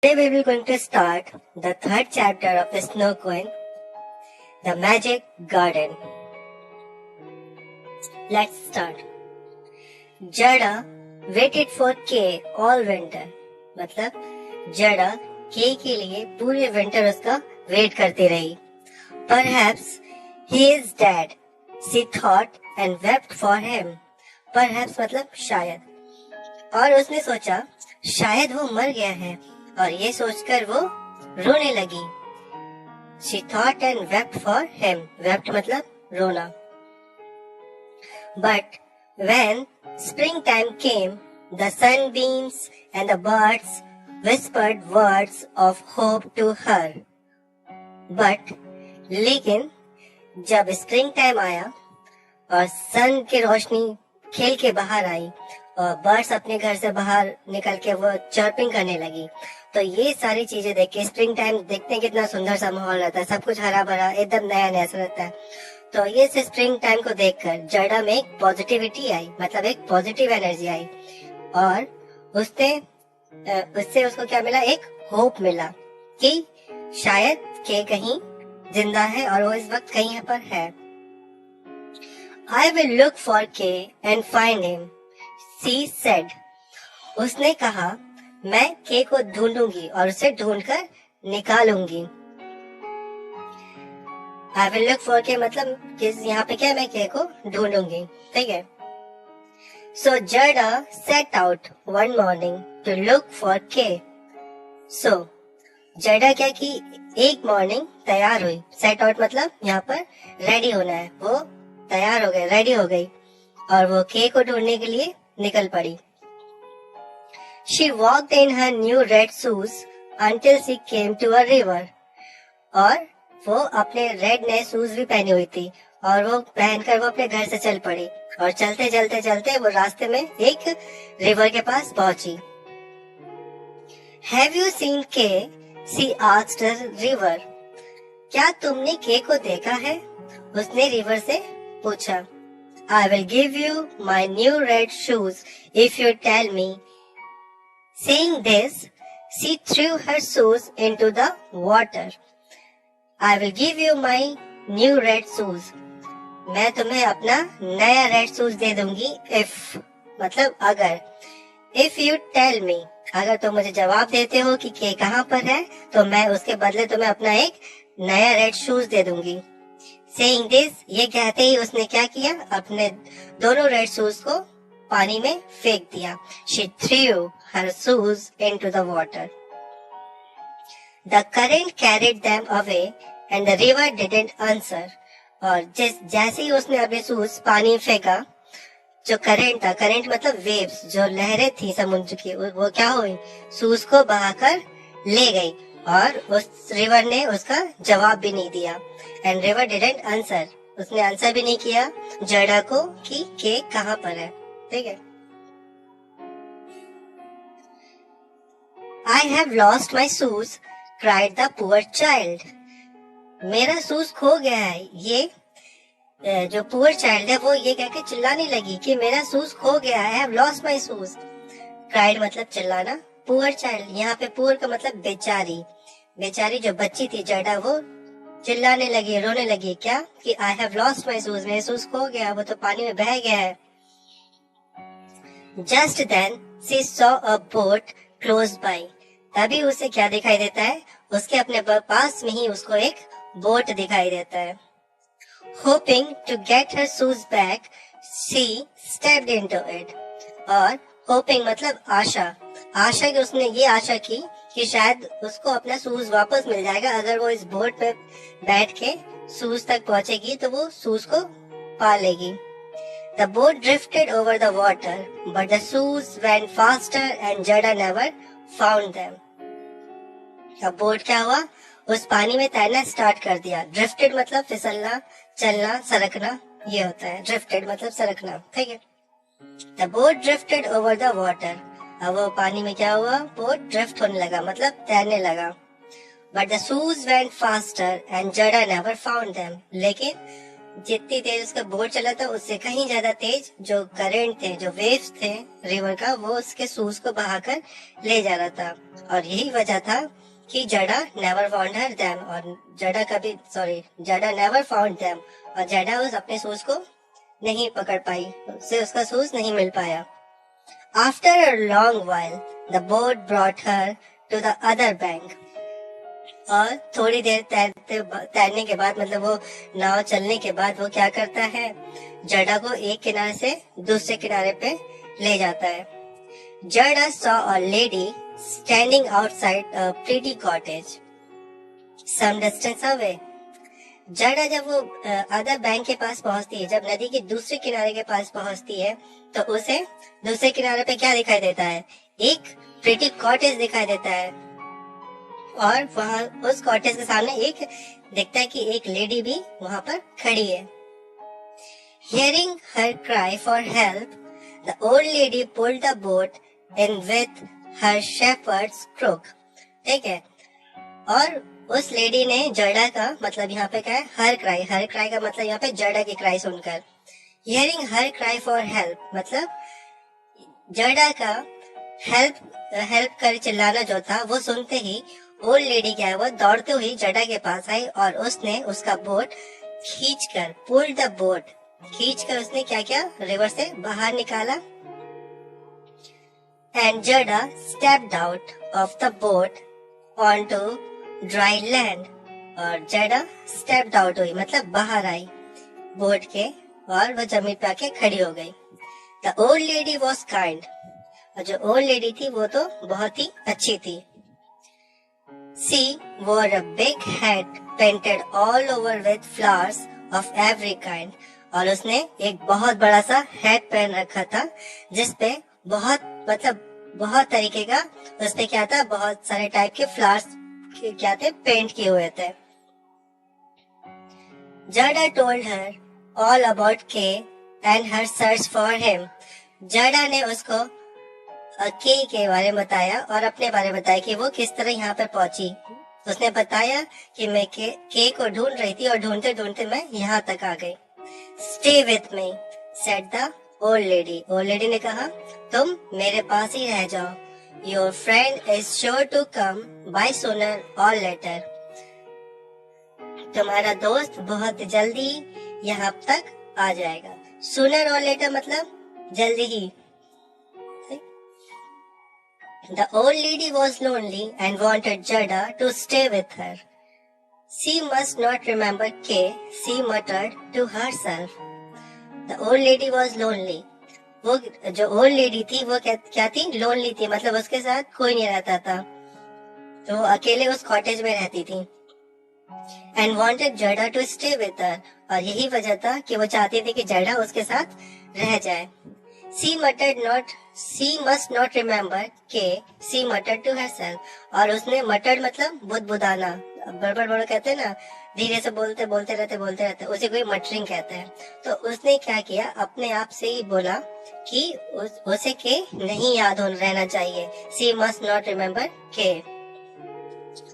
Today we will going to start the third chapter of the Snow Queen, the Magic Garden. Let's start. Jada waited for Kay all winter. मतलब जड़ा के लिए पूरे winter उसका wait करती रही. Perhaps he is dead, she thought and wept for him. Perhaps मतलब शायद. और उसने सोचा शायद वो मर गया है और ये सोचकर वो रोने लगी. She thought and wept for him. Wept मतलब रोना. But when springtime came, the sunbeams and the birds whispered words of hope to her. But लेकिन जब स्प्रिंग टाइम आया और सन की रोशनी खेल के बाहर आई और बर्ड्स अपने घर से बाहर निकल के वो चर्पिंग करने लगी, तो ये सारी चीजें देख के स्प्रिंग टाइम देखते हैं कितना सुंदर सा माहौल रहता है, सब कुछ हरा भरा एकदम नया नया सा रहता है. तो ये से स्प्रिंग टाइम को देखकर जड़ा में एक पॉजिटिविटी आई, मतलब एक पॉजिटिव एनर्जी आई और उससे उसको क्या मिला, एक होप मिला कि शायद के कहीं जिंदा है और वो इस वक्त कहीं पर है. I will look for Kay and find him, she said. उसने कहा मैं के को ढूंढूंगी और उसे ढूंढकर निकालूंगी. I will look for Kay मतलब यहाँ पे क्या, मैं के को ढूंढूंगी, ठीक है. So Jada set out one morning to look for Kay. So जड़ा क्या की एक मॉर्निंग तैयार हुई. सेट आउट मतलब यहाँ पर रेडी होना है, वो तैयार हो गई, रेडी हो गई और वो के को ढूंढने के लिए निकल पड़ी. She walked in her new red shoes until she came to a river. और वो अपने रेड नए शूज भी पहनी हुई थी और वो पहनकर वो अपने घर से चल पड़ी और चलते चलते चलते वो रास्ते में एक रिवर के पास पहुंची. Have you seen Kay? She asked the river. क्या तुमने के को देखा है? उसने रिवर से पूछा. I will give you my new red shoes if you tell me. Saying this, she threw her shoes into the water. I will give you my new red shoes. मैं तुम्हें अपना नया रेड शूज दे दूंगी if मतलब अगर. If you tell me, अगर तुम मुझे जवाब देते हो कि के कहाँ पर है तो मैं उसके बदले तुम्हें अपना एक नया रेड शूज दे दूंगी. Saying this, ये कहते ही उसने क्या किया, अपने दोनों रेड शूज को पानी में फेंक दिया. She threw her shoes into the water. The current carried them away and the river didn't answer. और जैसे ही उसने अपने शूज पानी में फेंका, जो करंट था, करंट मतलब वेव्स, जो लहरें थी समुद्र की, वो क्या हुई, शूज को बहाकर ले गई और उस रिवर ने उसका जवाब भी नहीं दिया. एंड रिवर डिडंट आंसर, उसने आंसर भी नहीं किया जड़ा को कि के कहाँ पर है, ठीक है. I have lost my shoes, cried the poor child. मेरा शूज खो गया है. ये जो पुअर चाइल्ड है वो ये कहकर चिल्लाने लगी कि मेरा शूज खो गया है. I have lost my shoes. Cried मतलब चिल्लाना, पुअर चाइल्ड यहाँ पे पुअर का मतलब बेचारी. बेचारी जो बच्ची थी जड़ा, वो चिल्लाने लगी, रोने लगी क्या कि I have lost my shoes, मेरा शूज खो गया, वो तो पानी में बह गया है. Just then she saw a boat close by. तभी उसे क्या दिखाई देता है, उसके अपने पास में ही उसको एक बोट दिखाई देता है. Hoping to get her shoes back, she stepped into it. और hoping मतलब आशा, आशा की उसने ये आशा की कि शायद उसको अपना शूज वापस मिल जाएगा अगर वो इस बोट पे बैठ के शूज तक पहुंचेगी तो वो शूज को पा लेगी. The boat drifted over the water, but the shoes went faster and Jada never found them. अब बोट क्या हुआ, उस पानी में तैरना स्टार्ट कर दिया. ड्रिफ्टेड मतलब फिसलना, चलना, सरकना, ये होता है. ड्रिफ्टेड मतलब सरकना, ठीक है. The boat drifted over the water. अब वो पानी में क्या हुआ, बोट ड्रिफ्ट होने लगा मतलब तैरने लगा. But the shoes went faster and Jada never found them. लेकिन जितनी तेज उसका बोट चला था उससे कहीं ज्यादा तेज जो करंट थे, जो वेव्स थे रिवर का, वो उसके शूज को बहाकर ले जा रहा था। और यही वजह था कि जड़ा नेवर फाउंड हर देम, और जड़ा नेवर फाउंड देम, और जड़ा उस अपने शूज को नहीं पकड़ पाई, उससे उसका शूज नहीं मिल पाया। After a long while the boat brought her to the other bank. और थोड़ी देर तैरने के बाद, मतलब वो नाव चलने के बाद, वो क्या करता है, जड़ा को एक किनारे से दूसरे किनारे पे ले जाता है। Jada saw a lady standing outside a pretty cottage some distance away. Jada जब वो अदर बैंक के पास पहुंचती है, जब नदी के दूसरे किनारे के पास पहुंचती है, तो उसे दूसरे किनारे पे क्या दिखाई देता है, एक प्रीटी कॉटेज दिखाई देता है। और वहां उस कॉटेज के सामने एक दिखता है कि एक लेडी भी वहां पर खड़ी है। Hearing her cry for help, the old lady pulled the boat in with her shepherd's crook. ठीक है, और उस लेडी ने जड़ा का, मतलब यहाँ पे क्या है, हर क्राई का मतलब यहाँ पे जड़ा की क्राई सुनकर, hearing her cry for help, मतलब जड़ा का हेल्प कर चिल्लाना जो था, वो सुनते ही ओल्ड लेडी क्या है, वो दौड़ते हुई जड़ा के पास आई और उसने उसका बोट खींचकर, पुल द बोट, खींचकर उसने क्या किया, रिवर से बाहर निकाला। And Jada stepped out of the boat on to dry land, और जड़ा स्टेप्ड आउट हुई मतलब बाहर आई बोट के, और वो जमीन पे आके खड़ी हो गई। The old lady was kind, और जो ओल्ड लेडी थी वो तो बहुत ही अच्छी थी। She wore a big hat painted all over with flowers of every kind, और उसने एक बहुत बड़ा सा हैट पहन रखा था जिसपे बहुत तरीके का, उसपे क्या था, बहुत सारे टाइप के फ्लावर्स क्या थे, पेंट किए हुए थे। जड़ा told her all about Kay and her search for him. जड़ा ने उसको के बारे में बताया और अपने बारे में बताया कि वो किस तरह यहाँ पर पहुंची। उसने बताया कि मैं के को ढूंढ रही थी और ढूंढते ढूंढते मैं यहाँ तक आ गई। Stay with me, said the old lady. Old lady ने कहा, तुम मेरे पास ही रह जाओ। Your friend is sure to come by sooner or later. तुम्हारा दोस्त बहुत जल्दी यहाँ तक आ जाएगा। Sooner or later मतलब जल्दी ही। The old lady was lonely and wanted Jada to stay with her. She must not remember Kay, she muttered to herself. The old lady was lonely. वो जो ओल्ड लेडी थी वो क्या थी, lonely थी, मतलब उसके साथ कोई नहीं रहता था, तो वो अकेले उस कॉटेज में रहती थी। And wanted Jada to stay with her, और यही वजह था कि वो चाहती थी कि जड़ा उसके साथ रह जाए। She must not remember Kay, she muttered to herself. और उसने muttered मतलब बुदबुदाना, बड़बड़ कहते हैं ना, धीरे से बोलते रहते, उसे कोई मटरिंग कहते हैं। तो उसने क्या किया, अपने आप से ही बोला कि उसे के नहीं याद रहना चाहिए। She must not remember Kay.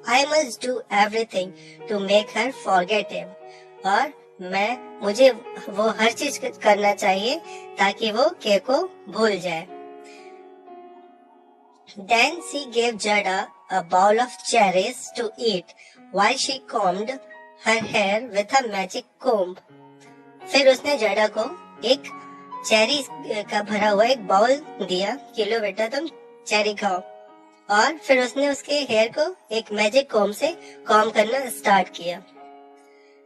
I must do everything to make her forget him. और मुझे वो हर चीज करना चाहिए ताकि वो के को भूल जाए। Then she gave Jada a bowl of cherries to eat while she combed her hair with a magic comb. फिर उसने जड़ा को एक चेरी का भरा हुआ एक बाउल दिया कि लो बेटा तुम चेरी खाओ, और फिर उसने उसके हेयर को एक मैजिक कोम से कॉम करना स्टार्ट किया।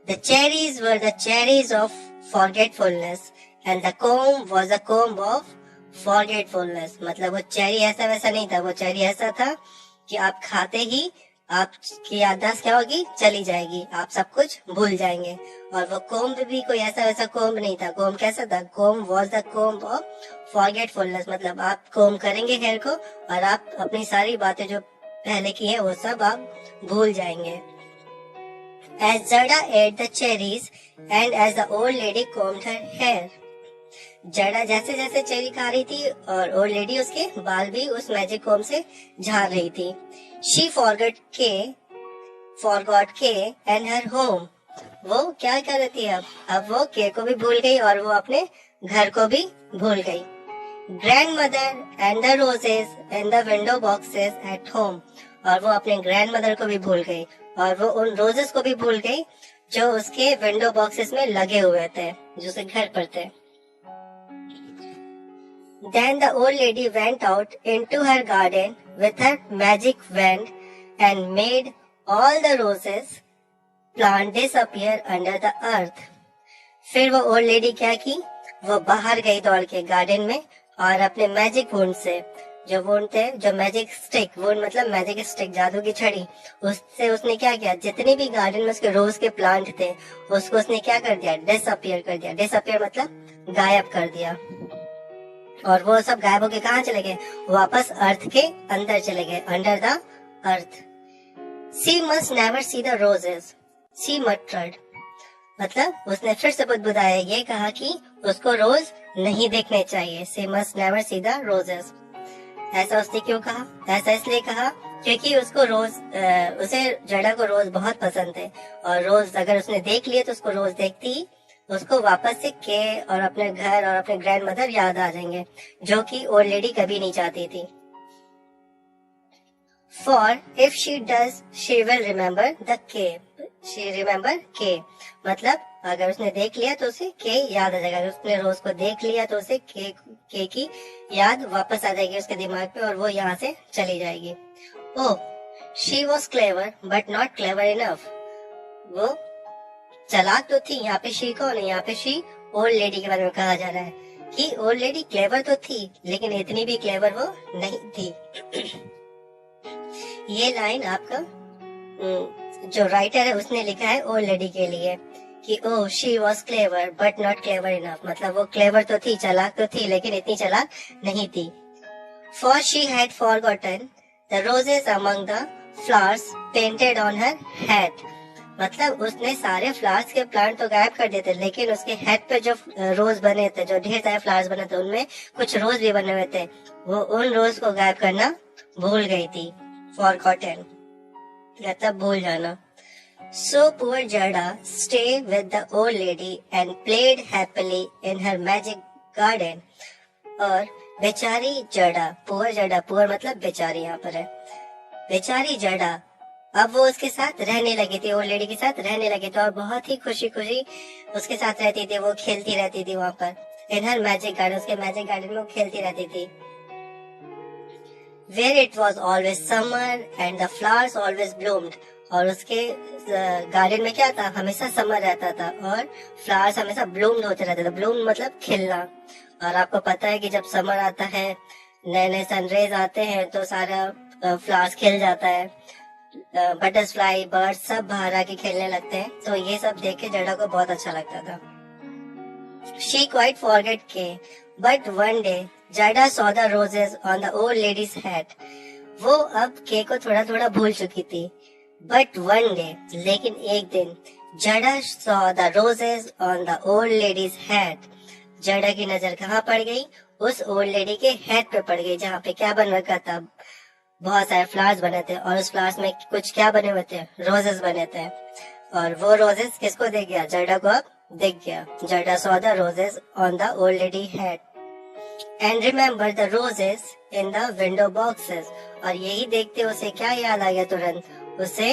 The cherries were the cherries of forgetfulness and the comb was a comb of forgetfulness. मतलब वो चेरी ऐसा वैसा नहीं था, वो चेरी ऐसा था कि आप खाते ही आपकी याददाश्त क्या होगी, चली जाएगी, आप सब कुछ भूल जाएंगे। और वो कोम्ब भी कोई ऐसा वैसा कोम्ब नहीं था। कोम्ब कैसा था, comb was the comb of forgetfulness, मतलब आप कोम्ब करेंगे हेयर को और आप अपनी सारी बातें जो पहले की है वो सब आप भूल जाएंगे। As Jada ate the cherries and as the old lady combed her hair, जड़ा जैसे जैसे चेरी खा रही थी और ओल्ड लेडी उसके बाल भी उस मैजिक कोम से झाड़ रही थी। She forgot Kay and her home. वो क्या कर रही थी अब वो के को भी भूल गई और वो अपने घर को भी भूल गई। Grandmother and the roses and the window boxes at home, और वो अपने ग्रैंडमदर को भी भूल गई और वो उन रोजेस को भी भूल गई जो उसके विंडो बॉक्सेस में लगे हुए थे, जो उसके घर पर थे। Then the old lady went out into her garden with her magic wand and made all the roses plant disappear under the earth. फिर वो ओल्ड लेडी क्या की, वो बाहर गई दौड़ के गार्डन में और अपने मैजिक वुंड से, जो वुंड थे, जो मैजिक स्टिक, वुंड मतलब मैजिक स्टिक, जादू की छड़ी, उससे उसने क्या किया, जितने भी गार्डन में उसके रोज के प्लांट थे उसको उसने क्या कर दिया, डिसअपियर कर दिया। डिसअपियर मतलब गायब कर दिया। और वो सब गायब होके कहाँ चले गए, वापस अर्थ के अंदर चले गए, under the earth. She must never see the roses, she muttered, मतलब उसने फिर से बुदबुदाया, ये कहा कि उसको रोज नहीं देखने चाहिए। She must never see the roses. ऐसा उसने क्यों कहा, ऐसा इसलिए कहा क्योंकि उसको रोज उसे जड़ा को रोज बहुत पसंद है और रोज अगर उसने देख लिया तो उसको रोज देखती ही उसको वापस से के और अपने घर और अपने ग्रैंड मदर याद आ जाएंगे, जो कि ओल्ड लेडी कभी नहीं चाहती थी। For if she does, she will remember the K. She remember K. मतलब अगर उसने देख लिया तो उसे के याद आ जाएगा। अगर उसने रोज को देख लिया तो उसे के की याद वापस आ जाएगी उसके दिमाग पे और वो यहाँ से चली जाएगी। ओह, she was clever but not clever enough. वो चालाक तो थी, यहाँ पे शी कौन है, यहाँ पे शी ओल्ड लेडी के बारे में कहा जा रहा है कि ओल्ड लेडी क्लेवर तो थी लेकिन इतनी भी क्लेवर वो नहीं थी। ये लाइन आपका जो राइटर है उसने लिखा है ओल्ड लेडी के लिए कि oh she was clever but not clever enough, मतलब वो क्लेवर तो थी, चालाक तो थी लेकिन इतनी चालाक नहीं थी। For she had forgotten the roses among the flowers painted on her head, मतलब उसने सारे फ्लावर्स के प्लांट तो गायब कर देते लेकिन उसके हेड पे जो रोज बने थे, जो ढेर सारे फ्लावर्स बने थे, उनमें कुछ रोज भी बने हुए थे, वो उन रोज को गायब करना भूल गई थी। फॉरगॉटन मतलब भूल जाना। So poor Jada stayed with the old lady and played happily in her magic garden. और बेचारी जड़ा, पुअर मतलब बेचारी यहाँ पर है, बेचारी जड़ा अब वो उसके साथ रहने लगी थी, ओल्ड लेडी के साथ रहने लगी थी और बहुत ही खुशी खुशी उसके साथ रहती थी, वो खेलती रहती थी वहाँ पर इन हर मैजिक गार्डन, उसके मैजिक गार्डन में वो खेलती रहती थी। Where it was always summer and the flowers always bloomed, और उसके गार्डन में क्या था, हमेशा समर रहता था और फ्लावर्स हमेशा ब्लूम्ड होते रहते थे। ब्लूम मतलब खिलना, और आपको पता है कि जब समर आता है, नए नए सनरेज आते हैं तो सारा फ्लावर्स खिल जाता है, बटरफ्लाई बर्ड सब बाहर आके खेलने लगते हैं, तो ये सब देख के जड़ा को बहुत अच्छा लगता था। She quite forget K, but one day Jada saw the roses on the old lady's hat. वो अब के को थोड़ा थोड़ा भूल चुकी थी, but one day, लेकिन एक दिन Jada saw the roses on the old lady's hat. जड़ा की नजर कहाँ पड़ गई, उस ओल्ड लेडी के हेड पे पड़ गई, जहाँ पे क्या बन रखा था, बहुत सारे फ्लावर्स बने थे और उस फ्लावर्स में कुछ क्या बने हुए थे, रोजेस बने थे। और वो रोजेस किसको देख गया, जड़ा को अब दिख गया। जड़ा saw the roses on the old lady head and remember the roses in the window boxes, और यही देखते उसे क्या याद आ गया, तुरंत उसे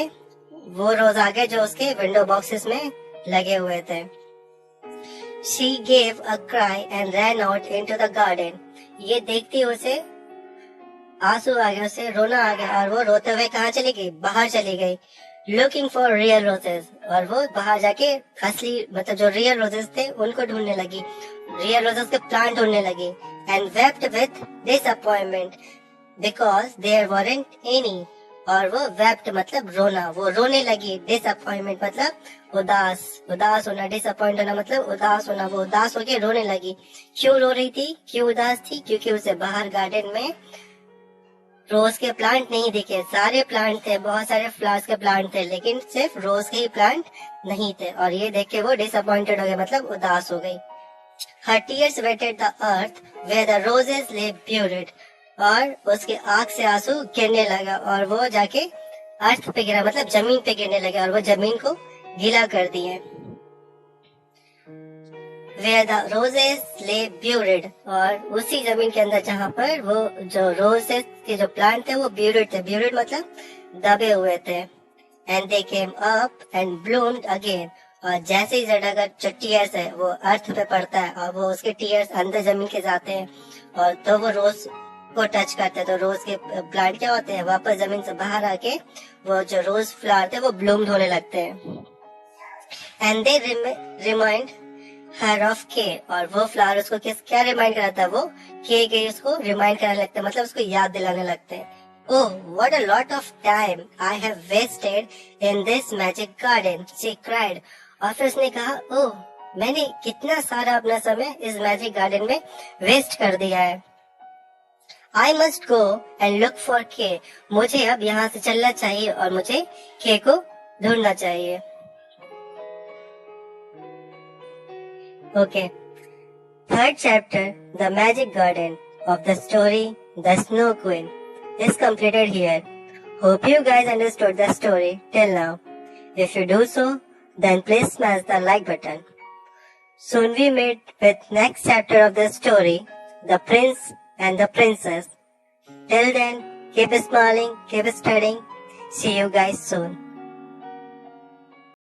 वो रोज आ गए जो उसके विंडो बॉक्सेस में लगे हुए थे। She gave a cry and ran out into the garden. ये देखती उसे आंसू आ गया, उसे रोना आ गया और वो रोते हुए कहाँ चली गई, बाहर चली गई। लुकिंग फॉर रियल रोजेस, और वो बाहर जाके असली मतलब जो रियल रोजेस थे उनको ढूंढने लगी, रियल रोजेस के प्लांट ढूंढने लगी। And wept with disappointment because there weren't any, और वो वेप्ट मतलब रोना, वो रोने लगी। डिसअपॉइंटमेंट मतलब उदास होना, डिसअपॉइंट होना मतलब उदास होना, वो उदास होके रोने लगी। क्यों रो रही थी, क्यों उदास थी, क्योंकि उसे बाहर गार्डन में रोज के प्लांट नहीं दिखे, सारे प्लांट थे, बहुत सारे फ्लावर्स के प्लांट थे, लेकिन सिर्फ रोज के ही प्लांट नहीं थे, और ये देख के वो डिसअपॉइंटेड हो गई, मतलब उदास हो गई। Her tears wetted the earth where the roses lay buried, और उसके आंख से आंसू गिरने लगा और वो जाके अर्थ पे गिरा, मतलब जमीन पे गिरने लगा और वो जमीन को गीला कर दिए। where the roses lay buried, और उसी जमीन के अंदर जहाँ पर वो जो रोजेस के जो प्लांट थे वो buried थे. Buried मतलब दबे हुए थे. And they came up and bloomed again. और जैसे ही अगर जो टीयर्स है वो अर्थ पे पड़ता है और वो उसके टीयर्स अंदर जमीन के जाते हैं और तो वो रोज को टच करते हैं, तो रोज के प्लांट क्या होते हैं, वापस जमीन से बाहर आके वो जो रोज फ्लावर थे वो ब्लूम्ड होने लगते हैं. And they remind her of के, और वो फ्लावर उसको क्या रिमाइंड कराता है, वो के उसको रिमाइंड कराने लगता है, मतलब उसको याद दिलाने लगते हैं. Oh, what a lot of time I have wasted in this magic garden, she cried. और फिर उसने कहा, ओह, मैंने कितना सारा अपना समय इस मैजिक गार्डन में वेस्ट कर दिया है. I must go and look for K. मुझे अब यहाँ से चलना चाहिए और मुझे K को ढूंढना चाहिए. Okay. Third chapter, The Magic Garden of the story, The Snow Queen, is completed here. Hope you guys understood the story till now. If you do so, then please smash the like button. Soon we meet with next chapter of the story, The Prince and the Princess. Till then, keep smiling, keep studying. See you guys soon.